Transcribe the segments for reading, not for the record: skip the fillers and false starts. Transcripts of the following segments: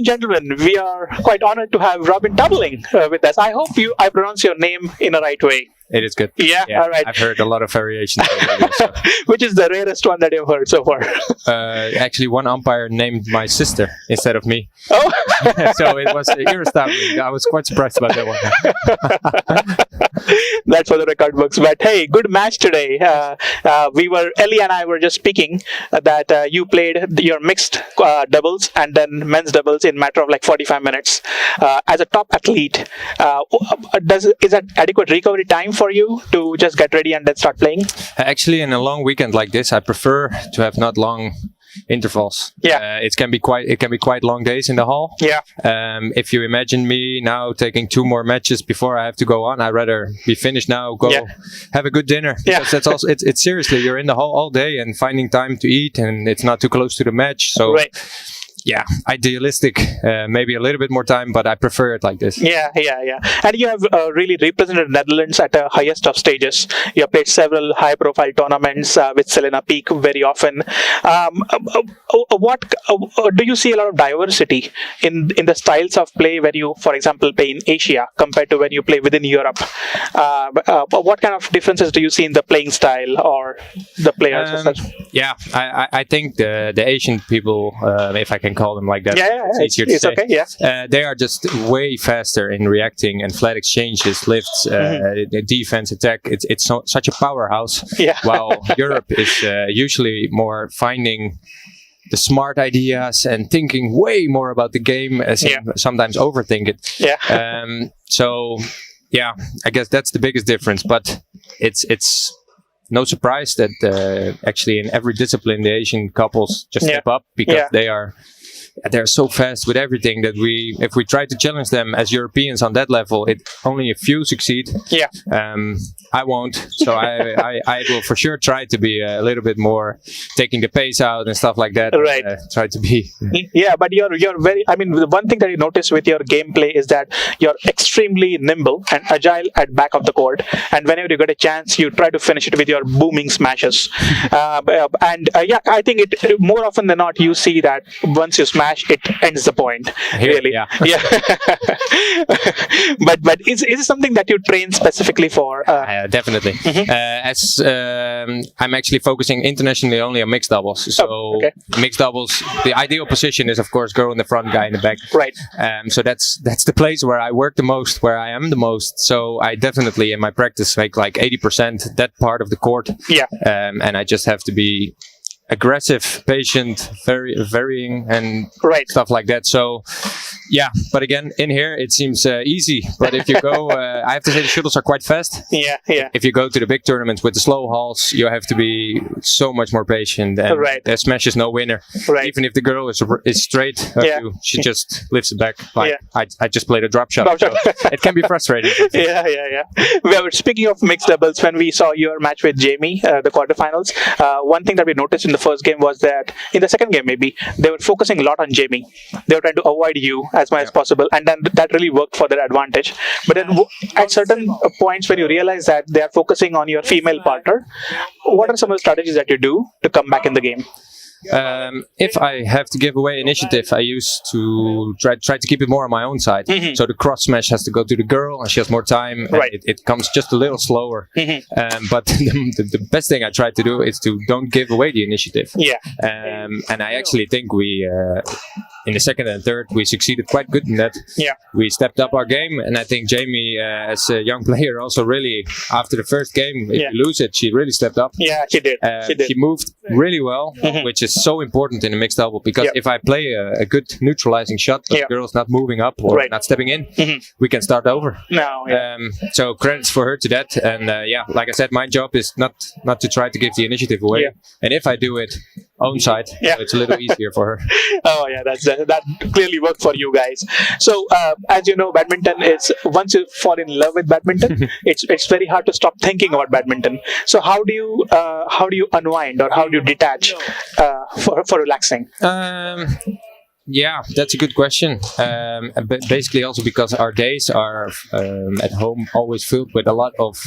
and gentlemen, we are quite honored to have Robin Tabeling with us. I hope I pronounce your name in the right way. It is good. Yeah, all right. I've heard a lot of variations. Which is the rarest one that you've heard so far? Actually, one umpire named my sister instead of me. Oh. So it was irritating. I was quite surprised about that one. That's for the record books. But hey, good match today. Ellie and I were just speaking that you played your mixed doubles and then men's doubles in matter of like 45 minutes. As a top athlete, is that adequate recovery time for you to just get ready and then start playing? Actually, in a long weekend like this, I prefer to have not long intervals. Yeah, it can be quite long days in the hall. Yeah. If you imagine me now taking 2 more matches before I have to go on, I'd rather be finished now, go have a good dinner. Yeah. Because that's also it's seriously, you're in the hall all day and finding time to eat, and it's not too close to the match. So right. Yeah, idealistic, maybe a little bit more time, but I prefer it like this. Yeah. And you have really represented Netherlands at the highest of stages. You have played several high-profile tournaments with Selena Peak very often. What do you see a lot of diversity in the styles of play when you, for example, play in Asia compared to when you play within Europe? What kind of differences do you see in the playing style or the players as such? Yeah, I think the Asian people, if I can call them like that. It's easier to say. okay. Yeah. They are just way faster in reacting and flat exchanges, lifts, defense, attack. It's such a powerhouse. Yeah. While Europe is usually more finding the smart ideas and thinking way more about the game, as sometimes overthink it. Yeah. So yeah, I guess that's the biggest difference. But it's no surprise that actually in every discipline the Asian couples just step up because they're so fast with everything that if we try to challenge them as Europeans on that level, only a few succeed. Yeah. I won't. So I will for sure try to be a little bit more taking the pace out and stuff like that. Right. Try to be. Yeah, but you're very. I mean, the one thing that you notice with your gameplay is that you're extremely nimble and agile at back of the court, and whenever you get a chance, you try to finish it with your booming smashes. I think it more often than not you see that once you smash, it ends the point. Really. Yeah. But is it something that you train specifically for? Definitely. As I'm actually focusing internationally only on mixed doubles. So mixed doubles, the ideal position is of course girl in the front, guy in the back. Right. So that's the place where I work the most, where I am the most. So I definitely in my practice make like 80% that part of the court. Yeah. And I just have to be aggressive, patient, varying and stuff like that. So yeah, but again, in here it seems easy. But if you go, I have to say the shuttles are quite fast. Yeah. If you go to the big tournaments with the slow halls, you have to be so much more patient. And the smash is no winner. Right. Even if the girl is straight, she just lifts it back. Like I just played a drop shot. So it can be frustrating. Yeah. Well, speaking of mixed doubles, when we saw your match with Jamie, the quarterfinals, one thing that we noticed in the first game was that in the second game maybe they were focusing a lot on Jamie. They were trying to avoid you as much as possible, and then that really worked for their advantage. But then at certain points when you realize that they are focusing on your female partner, what are some of the strategies that you do to come back in the game? If I have to give away initiative, I used to try to keep it more on my own side. So the cross smash has to go to the girl, and she has more time. And it comes just a little slower. But the best thing I try to do is to don't give away the initiative. Yeah. And I actually think we, in the second and third, we succeeded quite good in that. Yeah. We stepped up our game, and I think Jamie, as a young player, also really after the first game, if you lose it, she really stepped up. Yeah, she did. She moved really well, which is so important in a mixed double, because if I play a good neutralizing shot, but the girl's not moving up or not stepping in, we can start over. So credits for her to that. And like I said, my job is not to try to give the initiative away. And if I do it, own side, so it's a little easier for her. Oh yeah, that clearly worked for you guys. So as you know, badminton is, once you fall in love with badminton, it's very hard to stop thinking about badminton. So how do you unwind, or how do you detach for relaxing? Yeah, that's a good question. But basically, also because our days are at home always filled with a lot of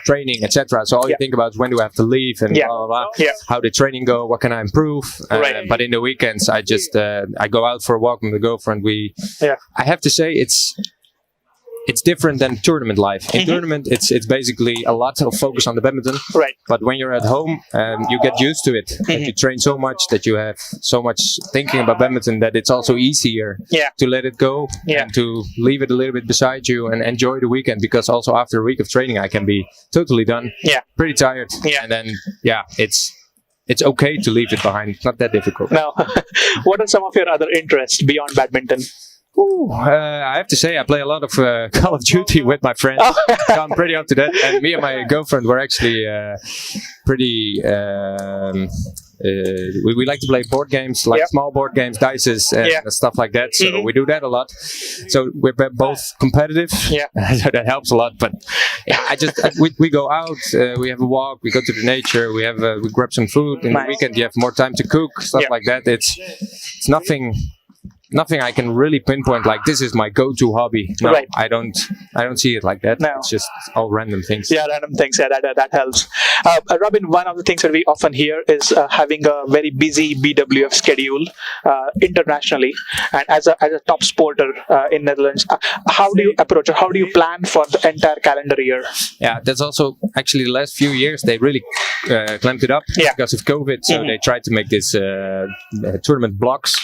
training, etc. So all you think about is when do I have to leave and blah blah blah. How did training go? What can I improve? But in the weekends, I just I go out for a walk with my girlfriend. I have to say it's different than tournament life. In tournament, it's basically a lot of focus on the badminton. Right. But when you're at home, you get used to it. And you train so much that you have so much thinking about badminton that it's also easier to let it go and to leave it a little bit beside you and enjoy the weekend. Because also after a week of training, I can be totally done, pretty tired, and then it's okay to leave it behind. It's not that difficult. Now, what are some of your other interests beyond badminton? I have to say I play a lot of Call of Duty with my friends. So I'm pretty up to that. And me and my girlfriend were actually pretty... we like to play board games, like small board games, dices, and stuff like that. So we do that a lot. So we're both competitive. So that helps a lot. But we go out, we have a walk, we go to the nature, we grab some food. In the weekend, you have more time to cook, stuff like that. It's nothing I can really pinpoint like this is my go-to hobby. No, I don't see it like that. No. It's just all random things. Yeah, random things. Yeah, that helps. Robin, one of the things that we often hear is having a very busy BWF schedule internationally, and as a top sporter in Netherlands, how do you approach or how do you plan for the entire calendar year? Yeah, that's also actually the last few years they really clamped it up because of COVID. So they tried to make this tournament blocks,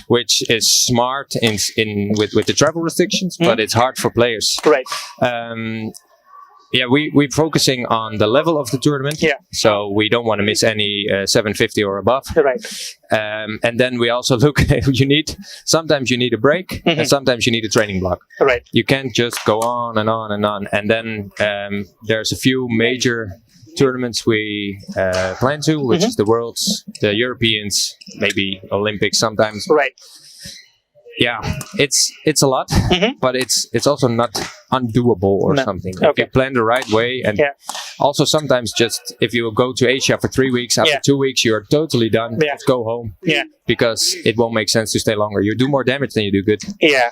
which is smart with the travel restrictions, but it's hard for players. Right. We're focusing on the level of the tournament. So we don't want to miss any 750 or above. Right. And then we also look sometimes you need a break and sometimes you need a training block. Right. You can't just go on and on and on. And then there's a few major tournaments we plan to, which is the Worlds, the Europeans, maybe Olympics sometimes. Right. Yeah, it's a lot, but it's also not undoable or something. If you plan the right way, and also sometimes just if you go to Asia for 3 weeks, after 2 weeks you're totally done. Just go home. Because it won't make sense to stay longer. You do more damage than you do good.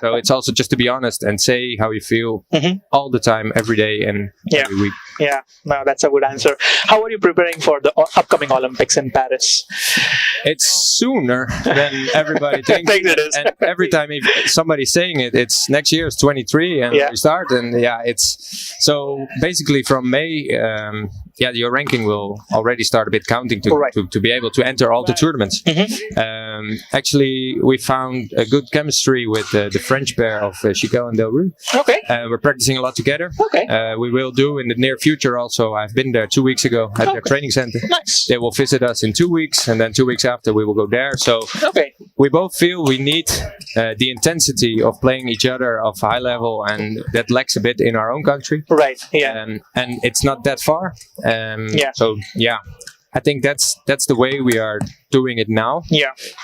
So it's also just to be honest and say how you feel all the time, every day and every week. Yeah, no, that's a good answer. How are you preparing for the upcoming Olympics in Paris? It's sooner than everybody thinks. It is. And every time somebody's saying it, it's next year, it's 23 and we start. And it's so basically from May, your ranking will already start a bit counting to be able to enter all the tournaments. Actually, we found a good chemistry with the French pair of Chico and Delru. Okay. We're practicing a lot together. Okay. We will do in the near future also. I've been there 2 weeks ago at their training center. Nice. They will visit us in 2 weeks, and then 2 weeks after we will go there. So we both feel we need the intensity of playing each other of high level, and that lacks a bit in our own country. Right. Yeah. And it's not that far. So I think that's the way we are doing it now.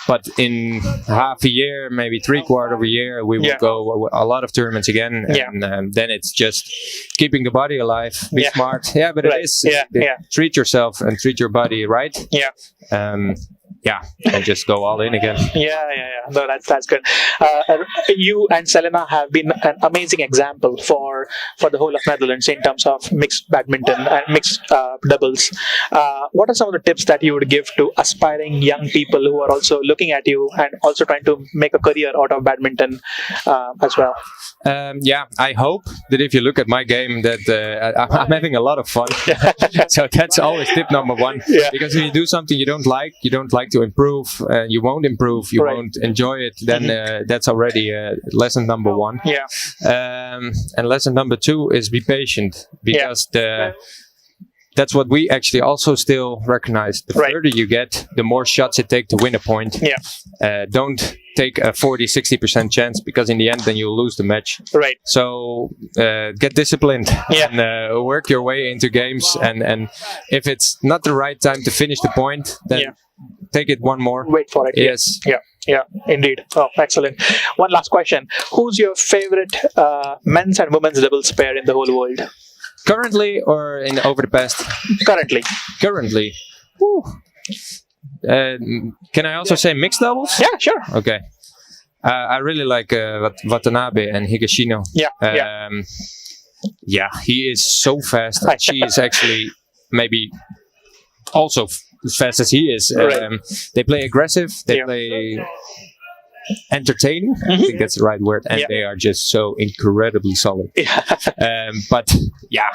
But in half a year, maybe 3/4 of a year, we will go a lot of tournaments again. And then it's just keeping the body alive, be smart. But it is. Treat yourself and treat your body right. And just go all in again. No, that's good. You and Selena have been an amazing example for the whole of Netherlands in terms of mixed badminton and mixed doubles. What are some of the tips that you would give to aspiring young people who are also looking at you and also trying to make a career out of badminton as well? I hope that if you look at my game that I'm having a lot of fun. So that's always tip number one. Because if you do something you don't like to improve, you won't improve, you won't enjoy it, then that's already lesson number one. And lesson number two is be patient, because that's what we actually also still recognize. The further you get, the more shots it takes to win a point. Don't take a 40-60% chance, because in the end then you'll lose the match. So get disciplined and work your way into games, and if it's not the right time to finish the point, then take it one more. Wait for it. Yes. Yeah, indeed. Oh, excellent. One last question. Who's your favorite men's and women's doubles pair in the whole world? Currently or over the past? Currently. Woo. Can I also say mixed doubles? Yeah, sure. Okay. I really like Watanabe and Higashino. Yeah, he is so fast. And she is actually maybe also as fast as he is. Right. They play aggressive. They play entertaining. I think that's the right word. And they are just so incredibly solid. But yeah,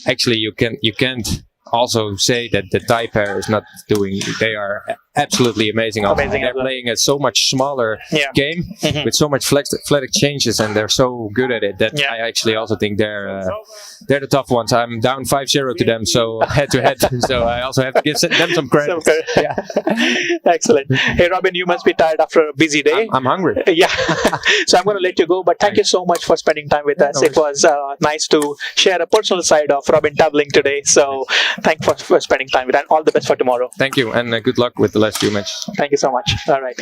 actually, you can't also say that the Thai pair is not doing. They are absolutely amazing. They're playing a so much smaller game with so much athletic changes, and they're so good at it that I actually also think they're the tough ones. I'm down 5-0 to them, so head to head. So I also have to give them some credit. Excellent. Hey, Robin, you must be tired after a busy day. I'm hungry. So I'm going to let you go, but thank you so much for spending time with us. It was nice to share a personal side of Robin Tabeling today. So thanks for spending time with us, and all the best for tomorrow. Thank you, and good luck with the last few matches. Thank you so much. All right.